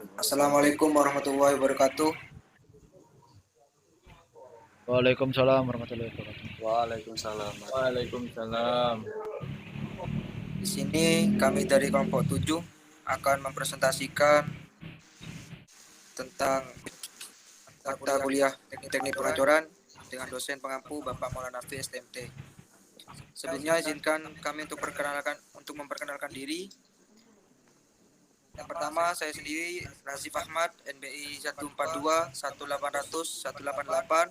Assalamualaikum warahmatullahi wabarakatuh. Waalaikumsalam warahmatullahi wabarakatuh. Waalaikumsalam. Waalaikumsalam. Di sini kami dari kelompok 7 akan mempresentasikan tentang mata kuliah teknik pengacoran dengan dosen pengampu Bapak Maulana Nafi STMT. Sebelumnya izinkan kami untuk memperkenalkan diri. Yang pertama, saya sendiri Razif Ahmad, NBI 142 1800 188.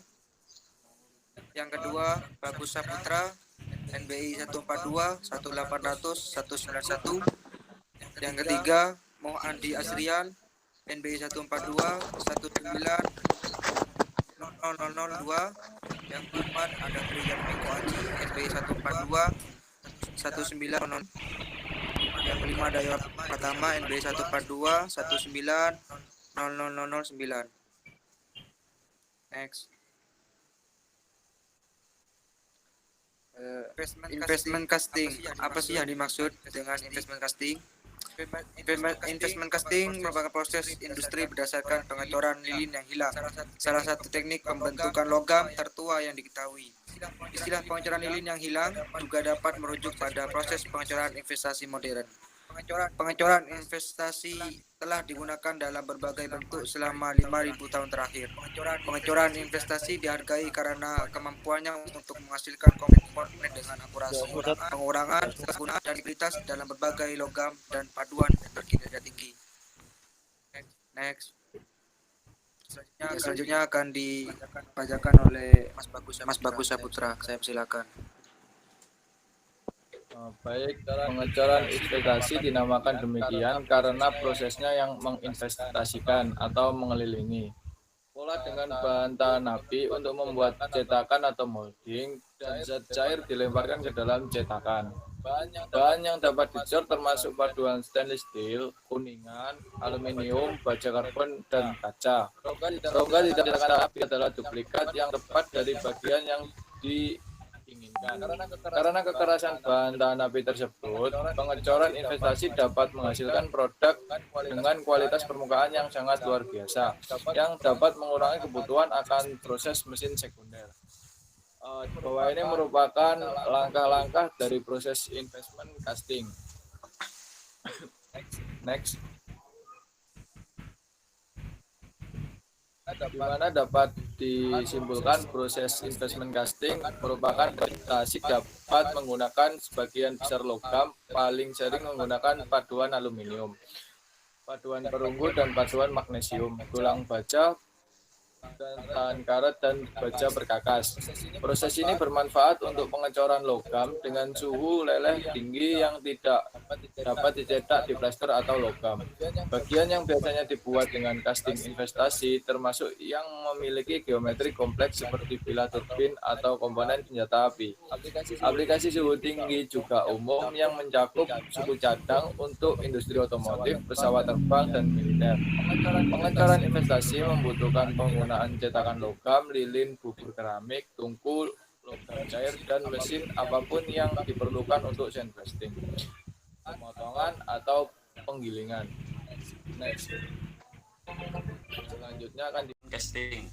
Yang kedua, Bagus Saputra, NBI 142 1800 191. Yang ketiga, Moh Andi Asrian, NBI 142 19 Yang keempat ada Triyan Miko Aji, NBI 142 19. Yang kelima ada Yohan Pratama, NBI 142 19 Next. Investment casting. Apa sih yang dimaksud dengan investment casting? Investment casting merupakan proses industri berdasarkan pengacoran lilin yang hilang. Salah satu teknik pembentukan logam tertua yang diketahui. Istilah pengacoran lilin yang hilang juga dapat merujuk pada proses pengacoran investasi modern. Pengacoran investasi telah digunakan dalam berbagai bentuk selama 5.000 tahun terakhir. Pengacoran investasi dihargai karena kemampuannya untuk menghasilkan komponen dengan akurasi, pengurangan penggunaan dan likuiditas dalam berbagai logam dan paduan berkinerja tinggi. Next. Selanjutnya akan dibacakan oleh Mas Bagus Saputra. Saya persilakan. Baik, pengecoran investasi dinamakan demikian karena prosesnya yang menginvestasikan atau mengelilingi. Pola dengan bahan tahan api untuk membuat cetakan atau molding dan zat cair dilemparkan ke dalam cetakan. Bahan yang dapat dicor termasuk paduan stainless steel, kuningan, aluminium, baja karbon, dan kaca. Rongga di dalam api adalah duplikat yang tepat dari bagian yang diinginkan. Karena kekerasan bahan tahan api tersebut, pengecoran investasi dapat menghasilkan produk dengan kualitas permukaan yang sangat luar biasa, yang dapat mengurangi kebutuhan akan proses mesin sekunder. Bahwa ini merupakan langkah-langkah dari proses investment casting. Next. Di mana dapat disimpulkan proses investment casting merupakan investasi dapat menggunakan sebagian besar logam, paling sering menggunakan paduan aluminium, paduan perunggu dan paduan magnesium, tulang baja, dan tahan karat dan baja berkakas. Proses ini bermanfaat untuk pengecoran logam dengan suhu leleh tinggi yang tidak dapat dicetak di plaster atau logam. Bagian yang biasanya dibuat dengan casting investasi termasuk yang memiliki geometri kompleks seperti pilah turbin atau komponen senjata api. Aplikasi suhu tinggi juga umum yang mencakup suhu cadang untuk industri otomotif, pesawat terbang, dan militer. Pengecoran investasi membutuhkan penggunaan cetakan logam, lilin, bubur keramik, tungku, logam cair, dan mesin apapun yang diperlukan untuk sandblasting, pemotongan, atau penggilingan. Next. Selanjutnya akan Casting.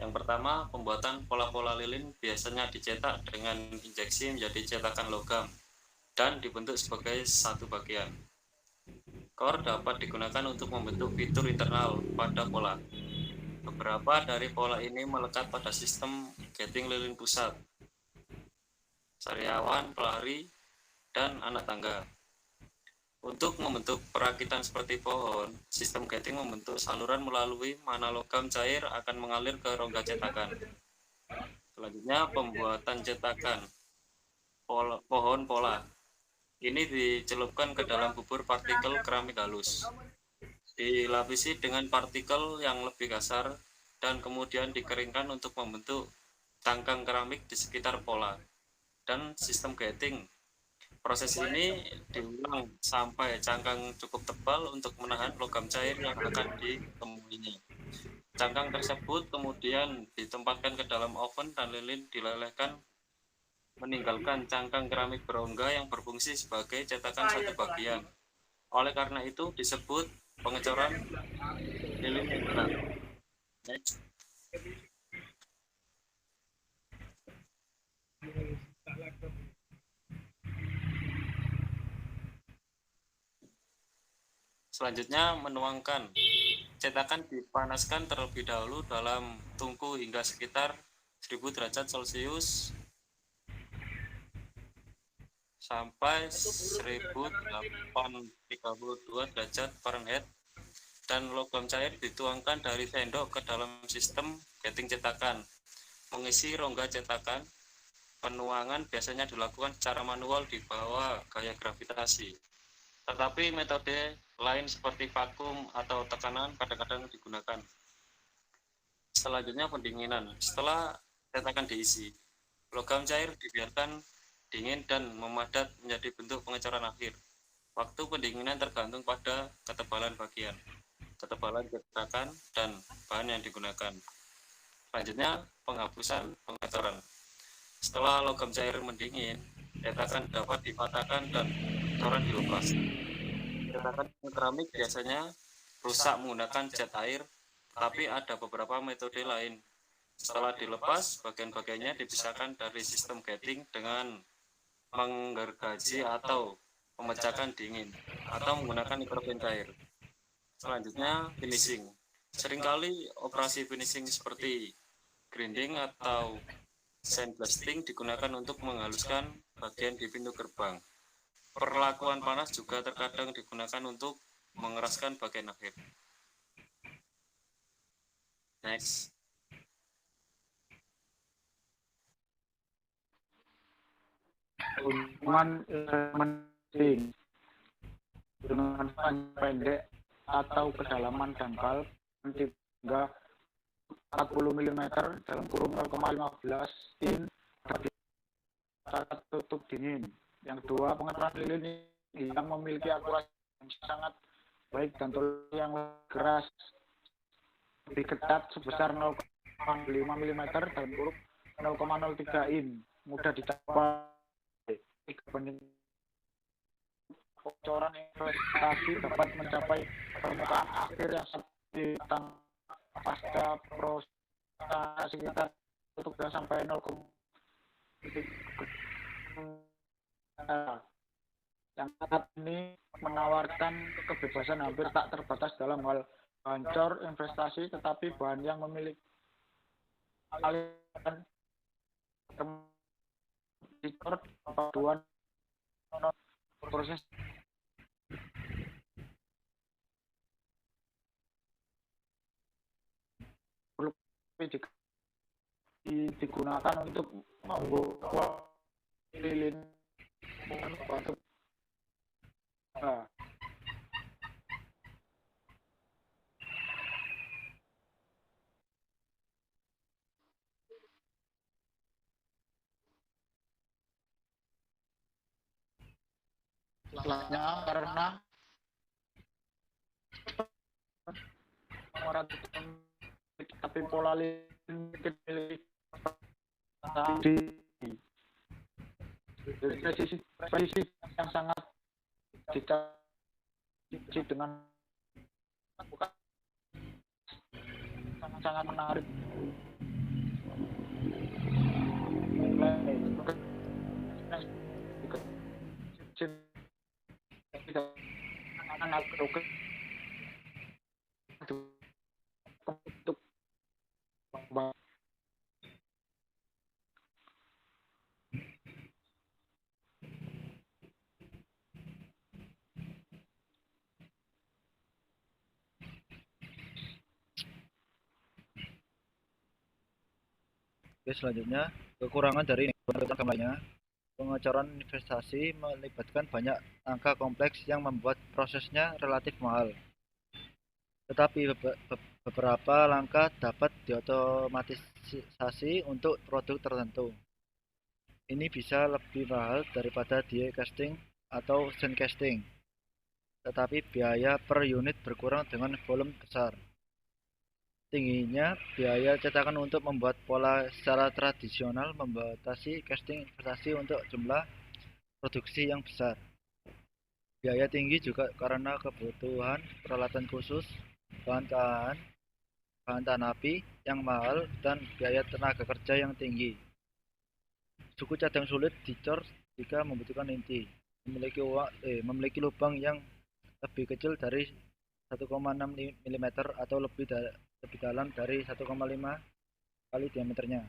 Yang pertama, pembuatan pola-pola lilin biasanya dicetak dengan injeksi menjadi cetakan logam dan dibentuk sebagai satu bagian. Core dapat digunakan untuk membentuk fitur internal pada pola. Beberapa dari pola ini melekat pada sistem gating lilin pusat, sariawan, pelari, dan anak tangga. Untuk membentuk perakitan seperti pohon, sistem gating membentuk saluran melalui mana logam cair akan mengalir ke rongga cetakan. Selanjutnya, pembuatan cetakan pohon pola. Ini dicelupkan ke dalam bubur partikel keramik halus, dilapisi dengan partikel yang lebih kasar, dan kemudian dikeringkan untuk membentuk cangkang keramik di sekitar pola dan sistem gating. Proses ini diulang sampai cangkang cukup tebal untuk menahan logam cair yang akan ditemuinya. Cangkang tersebut kemudian ditempatkan ke dalam oven dan lilin dilelehkan, meninggalkan cangkang keramik berongga yang berfungsi sebagai cetakan satu bagian. Oleh karena itu disebut pengecoran lilin yang benar. Next. Selanjutnya menuangkan. Cetakan dipanaskan terlebih dahulu dalam tungku hingga sekitar 1000 derajat Celcius sampai 1832 derajat Fahrenheit, dan logam cair dituangkan dari sendok ke dalam sistem gating cetakan. Mengisi rongga cetakan, penuangan biasanya dilakukan secara manual di bawah gaya gravitasi. Tetapi metode lain seperti vakum atau tekanan kadang-kadang digunakan. Selanjutnya pendinginan. Setelah cetakan diisi, logam cair dibiarkan dingin dan memadat menjadi bentuk pengecoran akhir. Waktu pendinginan tergantung pada ketebalan bagian, ketebalan cetakan, dan bahan yang digunakan. Selanjutnya penghapusan pengecoran. Setelah logam cair mendingin, cetakan dapat dipatahkan dan pengecoran dilepas. Cetakan keramik biasanya rusak menggunakan cat air, tapi ada beberapa metode lain. Setelah dilepas, bagian-bagiannya dipisahkan dari sistem gating dengan menggergaji atau memecahkan dingin atau menggunakan nitrogen cair. Selanjutnya finishing. Seringkali operasi finishing seperti grinding atau sandblasting digunakan untuk menghaluskan bagian di pintu gerbang. Perlakuan panas juga terkadang digunakan untuk mengeraskan bagian akhir. Next. Hubungan instrumenting dengan panjang pendek atau kedalaman dangkal hingga 40 mm dalam kurun 0,15 in tutup dingin. Yang kedua, pengecoran lilin yang memiliki akurasi yang sangat baik dan toleransi yang keras lebih ketat sebesar 0,5 mm dalam kurun 0,03 in, mudah dicapai. Pengecoran investasi dapat mencapai permukaan akhir yang seperti pasca proses sekitar 1 sampai 0, yang saat ini menawarkan kebebasan hampir tak terbatas dalam hal hancur investasi, tetapi bahan yang memiliki aliran paduan proses digunakan untuk membuat lilin batu. Setelahnya karena tapi pola lilin milik presisi yang sangat dicaci dengan sangat menarik. Untuk Oke, selanjutnya kekurangan dari logam lainnya. Pengecoran investasi melibatkan banyak angka kompleks yang membuat prosesnya relatif mahal. Tetapi beberapa langkah dapat diotomatisasi untuk produk tertentu. Ini bisa lebih mahal daripada die casting atau sand casting, tetapi biaya per unit berkurang dengan volume besar. Tingginya biaya cetakan untuk membuat pola secara tradisional membatasi casting investasi untuk jumlah produksi yang besar. Biaya tinggi juga karena kebutuhan peralatan khusus, bahan tahan, bahan tahan api yang mahal, dan biaya tenaga kerja yang tinggi. Suku cadang sulit dicor jika membutuhkan inti, memiliki lubang yang lebih kecil dari 1,6 mm atau lebih dalam dari 1,5 kali diameternya.